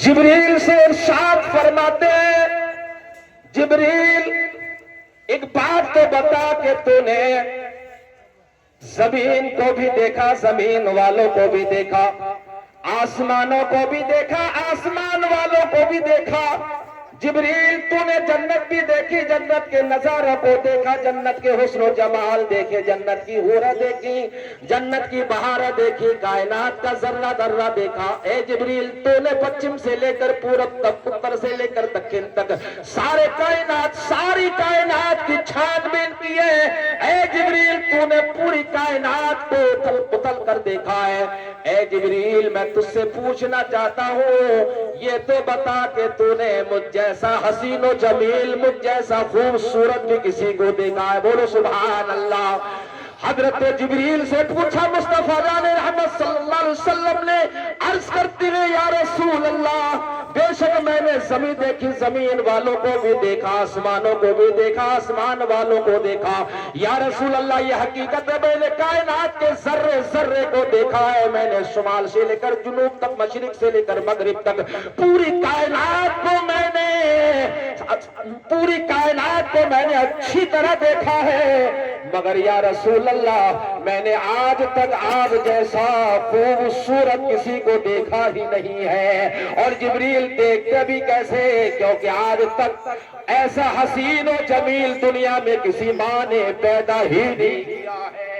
جبریل سے ارشاد فرماتے ہیں، جبریل ایک بات تو بتا کہ تو نے زمین کو بھی دیکھا، زمین والوں کو بھی دیکھا، آسمانوں کو بھی دیکھا، آسمان والوں کو بھی دیکھا۔ جبریل تو نے جنت بھی دیکھی، جنت کے نظاروں کو دیکھا، جنت کے حسن و جمال دیکھے، جنت کی حوریں دیکھی، جنت کی بہاریں دیکھی، کائنات کا ذرہ ذرہ دیکھا۔ اے جبریل تو نے پچھم سے لے کر پورب تک، اتر سے لے کر دکن تک سارے کائنات، ساری کائنات کی چھان بین کی ہے۔ اے جبریل تو نے پوری کائنات کو اتل پتل کر دیکھا ہے۔ اے جبریل میں تجھ سے پوچھنا چاہتا ہوں، یہ تو بتا کہ تو نے مجھ جیسا حسین و جمیل، مجھ جیسا خوبصورت بھی کسی کو دیکھا ہے؟ بولو سبحان اللہ۔ حضرت جبریل سے پوچھا مصطفیٰ جان رحمت صلی اللہ علیہ وسلم نے، عرض کرتے ہوئے یا رسول اللہ بے شک میں نے زمین دیکھی، زمین والوں کو بھی دیکھا، آسمانوں کو بھی دیکھا، آسمان والوں کو دیکھا۔ یا رسول اللہ یہ حقیقت ہے میں نے کائنات کے ذرے ذرے کو دیکھا ہے، میں نے شمال سے لے کر جنوب تک، مشرق سے لے کر مغرب تک پوری کائنات کو میں نے اچھی طرح دیکھا ہے، مگر یا رسول اللہ میں نے آج تک آپ جیسا خوبصورت کسی کو دیکھا ہی نہیں ہے۔ اور جبریل دیکھتے بھی کیسے؟ کیونکہ آج تک ایسا حسین و جمیل دنیا میں کسی ماں نے پیدا ہی نہیں کیا ہے۔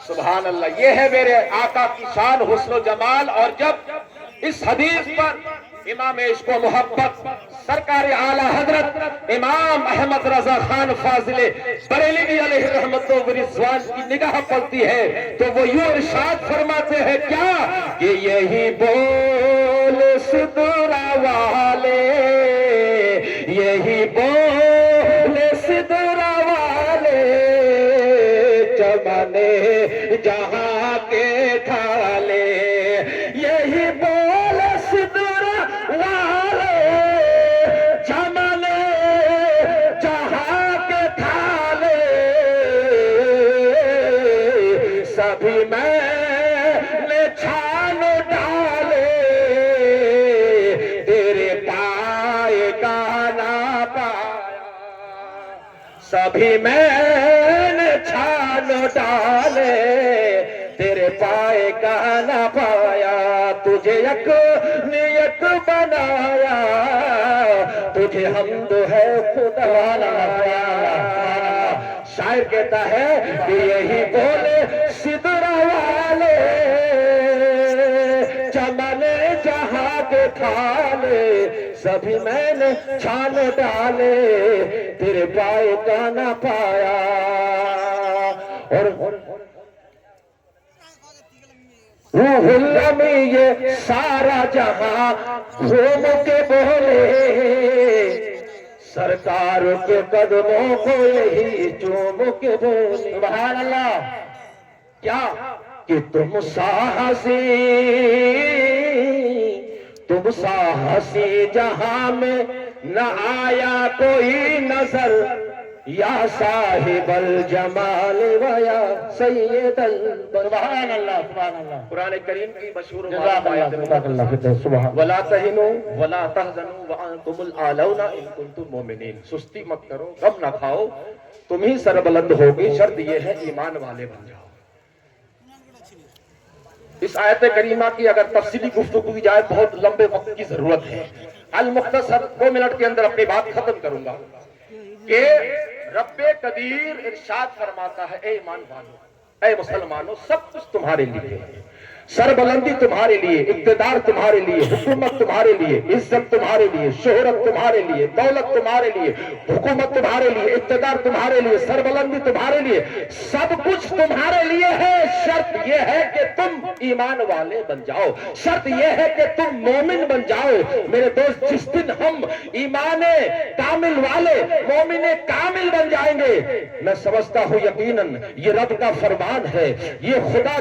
سبحان اللہ، یہ ہے میرے آقا کی شان، حسن و جمال۔ اور جب اس حدیث پر امام عشق و محبت سرکار اعلی حضرت امام احمد رضا خان فاضل بریلوی علیہ رحمت و رضوان کی نگاہ پڑتی ہے تو وہ یوں ارشاد فرماتے ہیں کیا کہ یہی بول سدرا والے، یہی بول سدرا والے، چمنے جہاں کے تھالے، یہی بول سدرا والے، چمنے جہاں کے تھالے، سبھی میں نے چھان ڈالے، تیرے پائے کا نہ پایا، سبھی میں نے چھان ڈالے، تیرے پائے کا نہ پایا، تجھے یک نیک بنایا، تجھے حمد ہے خدا لایا۔ شاعر کہتا ہے کہ یہی بولے سدرا والے، چمنے جہاں کے تھالے، سبھی میں نے چھان ڈالے، تیرے پائے کا نہ پایا۔ اور روح المی یہ سارا جہاں گھوم کے بولے، سرکار کے قدموں کو یہی چوم کے بولے۔ سبحان اللہ، کیا کہ تم سا ہنسی جہاں میں نہ آیا کوئی نظر، یا صاحب الجمال ویا سید سبحان اللہ، سبحان اللہ۔ قرآن کریم کی مشہور وَلَا تَهِنُوا وَلَا تَحْزَنُوا وَأَنْتُمُ الْأَعْلَوْنَ إِن كُنتُم مُؤْمِنِينَ۔ سستی مت کرو، غم نہ کھاؤ، تم ہی سربلند ہوگی، شرط یہ ہے ایمان والے بن جاؤ۔ اس آیت کریمہ کی اگر تفصیلی گفتگو کی جائے بہت لمبے وقت کی ضرورت ہے، المختصر 2 منٹ کے اندر اپنی بات ختم کروں گا کہ رب قدیر ارشاد فرماتا ہے اے ایمان والو، اے مسلمانوں، سب کچھ تمہارے لیے، سربلندی تمہارے لیے، اقتدار تمہارے لیے، حکومت تمہارے لیے، عزت تمہارے لیے، شہرت تمہارے لیے، دولت تمہارے لیے، حکومت تمہارے لیے، اقتدار تمہارے لیے، سربلندی تمہارے لیے، سب کچھ تمہارے لیے ہے۔ شرط یہ ہے کہ تم ایمان والے بن جاؤ، شرط یہ ہے کہ تم مومن بن جاؤ۔ میرے دوست، جس دن ہم ایمان کامل والے، مومن کامل بن جائیں گے، میں سمجھتا ہوں یقیناً یہ رب کا فرمان ہے، یہ خدا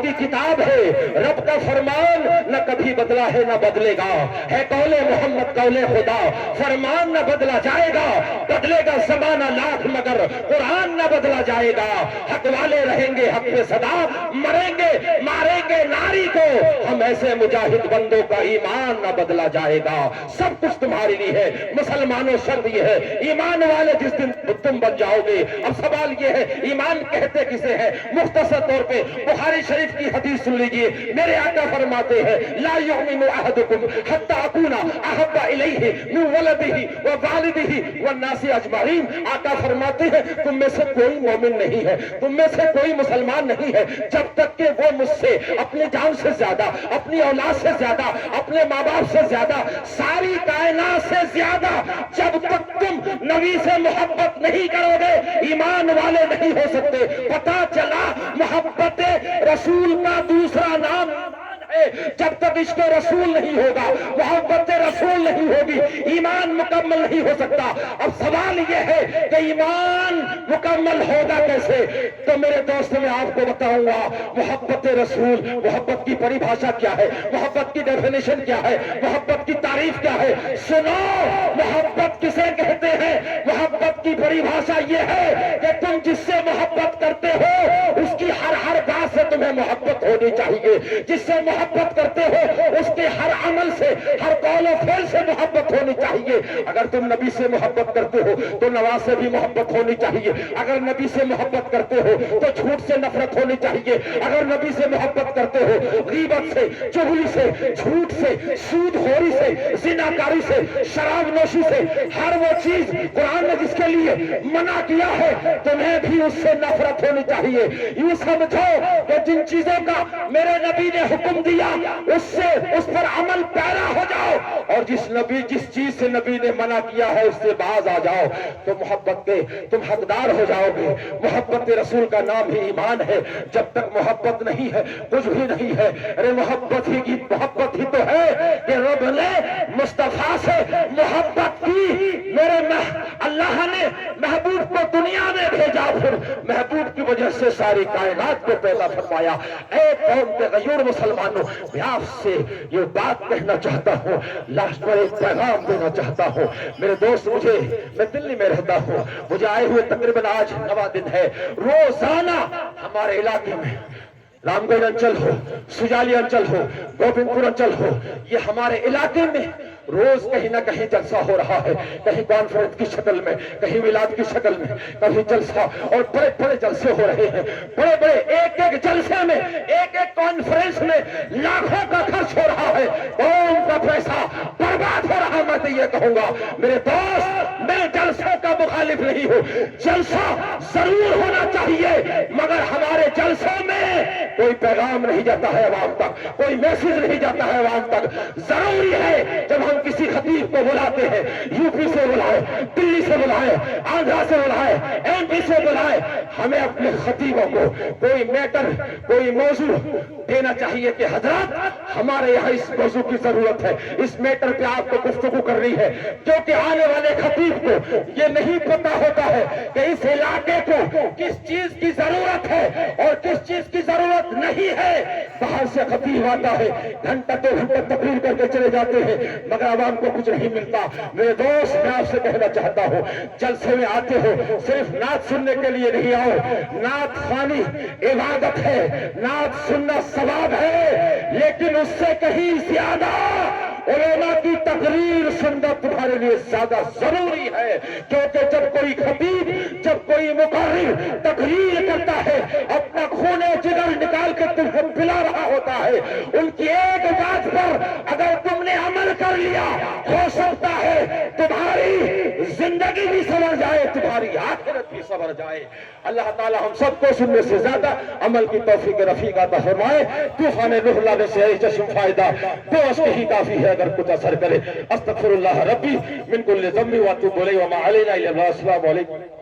کی کتاب ہے۔ رب کا فرمان نہ کبھی بدلا ہے نہ بدلے گا، ہے قول محمد قول خدا، فرمان نہ بدلا جائے گا، بدلے گا زمانہ لاکھ مگر قرآن نہ بدلا جائے گا۔ حق والے رہیں گے حق پہ صدا، مریں گے ماریں گے ناری کو، ہم तुम ऐसे मुजाहिद बंदों का ईमान न बदला जाएगा। सब कुछ तुम्हारे लिए है। मुसलमानों शर्त ये है, ईमान वाले जिस दिन तुम बन जाओगे। अब सवाल ये है, ईमान कहते किसे है? मुख्तसर तौर पे बुखारी शरीफ की हदीस सुन लीजिए। मेरे आका फरमाते हैं, ला युमिनु अहदुकुम हत्ता अकूना अहब्बा इलैहि मिन वलदिही व वालिदिही व नासी अजमाइन। आका फरमाते हैं, तुम में से कोई मोमिन नहीं है, तुम में से कोई मुसलमान नहीं है, जब तक कि वो मुझसे अपनी जान से ज्यादा, अपनी औलाद से ज्यादा, अपने माँ बाप से ज्यादा, सारी कायनात से ज्यादा जब तक तुम नबी से मोहब्बत नहीं करोगे, ईमान वाले नहीं हो सकते। पता चला मोहब्बत रसूल का दूसरा नाम है। जब तक इश्क रसूल नहीं होगा, मोहब्बत रसूल नहीं होगी, ईमान मुकम्मल नहीं हो सकता। अब सवाल यह है कि ईमान मुकम्मल होगा कैसे? तो मेरे दोस्त मैं आपको बताऊंगा मोहब्बत रसूल, मोहब्बत की परिभाषा क्या है, मोहब्बत की डेफिनेशन क्या है, मोहब्बत की तारीफ क्या है। सुनो, मोहब्बत किसे कहते हैं? मोहब्बत की परिभाषा यह है कि तुम जिससे मोहब्बत करते हो उसकी हर बात से तुम्हें मोहब्बत होनी चाहिए। जिससे मोहब्बत करते हो उसके हर अमल से, हर कौल और फेल से मोहब्बत होनी चाहिए। अगर तुम नबी से मोहब्बत करते हो तो नवाज से भी मोहब्बत होनी चाहिए। अगर नबी से मोहब्बत करते हो तो झूठ से नफरत होनी चाहिए। अगर नबी से मोहब्बत करते हो गीबत से, चुगली से, झूठ से, सूदखोरी से, जिनाकारी से, शराब नोशी से, हर वो चीज कुरान ने जिसके लिए मना किया है तुम्हें भी उससे नफरत होनी चाहिए। यूं समझो कि जिन चीजों का मेरे नबी ने हुक्म दिया उससे, उस पर अमल पैरा हो जाओ, और जिस चीज से नबी ने मना किया है उससे बाज आ जाओ, तो मोहब्बत के तुम हकदार हो जाओगे। मोहब्बत रसूल का नाम ही ईमान है। जब तक मोहब्बत नहीं है कुछ भी नहीं है। अरे मोहब्बत ही तो है कि रब ने मुस्तफा से मोहब्बत की। मेरे अल्लाह ने महबूब को दुनिया में भेजा, फिर महबूब की वजह से सारी कायनात को पैदा फरमाया। ऐ कौम के गयूर मुसलमानों, मैं आपसे ये बात कहना चाहता हूँ, लास्ट पर एक पैगाम देना चाहता हूँ। मेरे दोस्त, मैं दिल्ली में रहता हूँ, मुझे आए हुए तकरीबन आज 9वां दिन है। रोजाना हमारे इलाके में रामगढ़ अंचल हो, सुजाली अंचल हो, गोविंदपुर अंचल हो, ये हमारे इलाके में रोज कहीं ना कहीं जलसा हो रहा है। कहीं कॉन्फ्रेंस की शक्ल में, कहीं मिलाद की शक्ल में, कहीं जलसा, और बड़े बड़े जलसे हो रहे हैं। बड़े बड़े एक एक जलसे में, एक एक कॉन्फ्रेंस में लाखों का खर्च हो रहा है, कौम का पैसा बर्बाद हो रहा है। मैं तो ये कहूंगा मेरे दोस्त, मैं जलसों का मुखालिफ नहीं हूँ, जलसा जरूर होना चाहिए, मगर हमारे जलसों में कोई पैगाम नहीं जाता है अवाम तक, कोई मैसेज नहीं जाता है अवाम तक। जरूरी है जब हम किसी खतीब को बुलाते हैं, यूपी से बुलाए, दिल्ली से बुलाए, आंध्रा से बुलाए, एमपी से बुलाए, हमें अपने खतीबों को कोई मैटर, कोई मौजू देना चाहिए कि हजरत हमारे यहाँ इस मौजू की जरूरत है, इस मैटर पे आपको गुफ्तगू करनी है। क्योंकि आने वाले खतीब को ये नहीं पता होता है कि इस इलाके को किस चीज की जरूरत है और किस चीज की जरूरत नहीं है। बाहर से खतीब आता है, घंटा 2 घंटा तकरीर करके चले जाते हैं, मगर आवाम को कुछ नहीं मिलता। मेरे दोस्त, मैं आपसे कहना चाहता हूँ, जलसे में आते हो सिर्फ नात सुनने के लिए नहीं आओ। नात खानी इबादत है, नात सुनना सवाब है, लेकिन उससे कहीं ज्यादा उलेमा की तकरीर सुनना तुम्हारे लिए ज्यादा जरूरी है। क्योंकि जब कोई खतीब, जब कोई मुकर्रिर तकरीर करता है, अपना खूने जिगर निकाल के तुम्हें पिला रहा होता है, उनकी एक बात पर अगर तुमने अमल कर लिया, हो सकता है तुम्हारी जिंदगी भी संवर जाए, तुम्हारी आखिरत भी संवर जाए। अल्लाह ताला हम सबको सुनने से ज्यादा अमल की तौफीक रफीक अता फरमाए। तूफान रूह लाने से चश्म फायदा दो अश्क ही काफी है अगर कुछ असर करे। अस्तगफिरुल्लाह रब्बी मिन कुल्लि ज़म्बि व अतूबु इलैहि व मा अलैना इल्ला अस्सलामु अलैकुम।